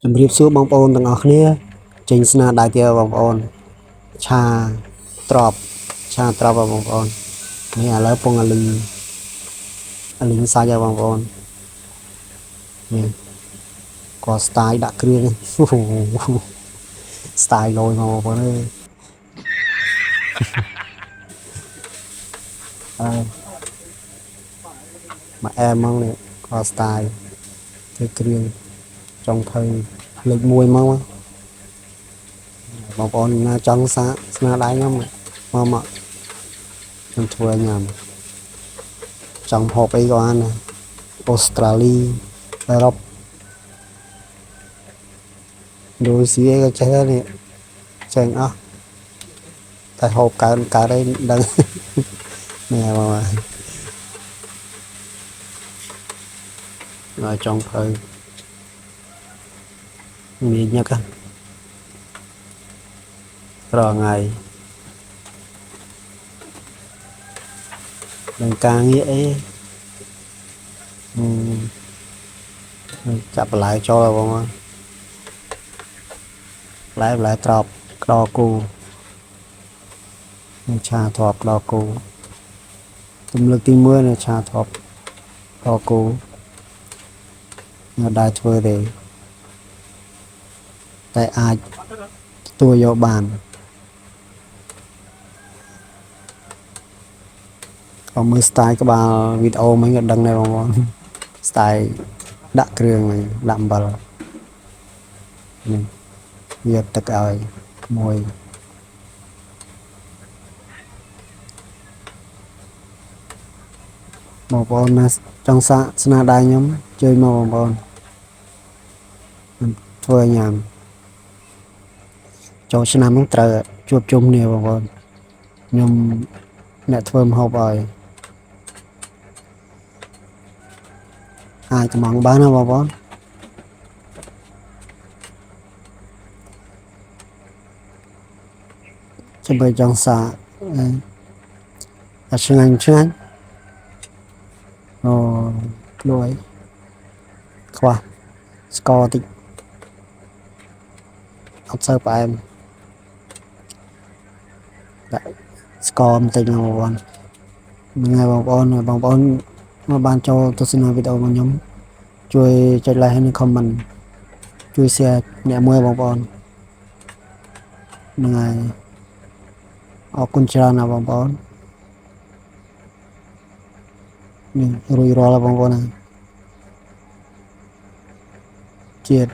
ជំរាបសួរបងប្អូនទាំងអស់គ្នាចេញស្នាដៃទៀតបងប្អូនឆាត្រប់បងប្អូននេះឥឡូវពងអាលីងសាច់ហើយបងប្អូននេះក៏ស្ទាយដាក់គ្រឿងស្ទាយលយមកបងប្អូនអើយមកអែមមកនេះក៏ស្ទាយធ្វើគ្រឿងចុងភៅលេខ1មកបងប្អូនណាចង់សាកស្នាដៃខ្ញុំមកខ្ញុំធ្វើញ៉ាំចង់ហូបអីក៏បានដែរអូស្ត្រាលីអឺរ៉ុបឥណ្ឌូនេស៊ីអីក៏ចេះដែរនេះចេះអស់តែហូបកើតអីដឹងនេះបងហើយចង់ភៅមានញឹកត្រង់ថ្ងៃនឹងការងារអីចាប់បន្លែចូលបងបន្លែត្រប់ក្តោគូឆាត្រប់ក្តោគូទំលើកទី1នៅឆាត្រប់ក្តោគូនៅដែរធ្វើទេតែអាចទទួលយកបានក៏មើល style ក្បាលវីដេអូមិញក៏ដឹងដែរបងប្អូន style ដាក់គ្រឿងហ្នឹងដាក់អំបិលនេះយកទឹកឲ្យមួយបងប្អូនណាចង់សាកស្នាដៃខ្ញុំជួយមកបងប្អូនធ្វើញ៉ាំចូលឆ្នាំហ្នឹងត្រូវជួបជុំគ្នាបងប្អូនខ្ញុំអ្នកធ្វើម្ហូបឲ្យអាចកំងបានណាបងប្អូនចាំបើចង់សាកឆ្ងាញ់អូលួយខ្វះស្ករតិចអត់សូវផ្អែមដាក់ស្ករបន្តិចបងប្អូនហ្នឹងហើយបងប្អូនមកបានចូលទស្សនាវីដេអូរបស់ខ្ញុំជួយចុច like ហើយនិង comment ជួយ share អ្នកមួយបងប្អូនហ្នឹងហើយអរគុណច្រើនណាបងប្អូននេះរួចរាល់ហើយបងប្អូនណាជាតិ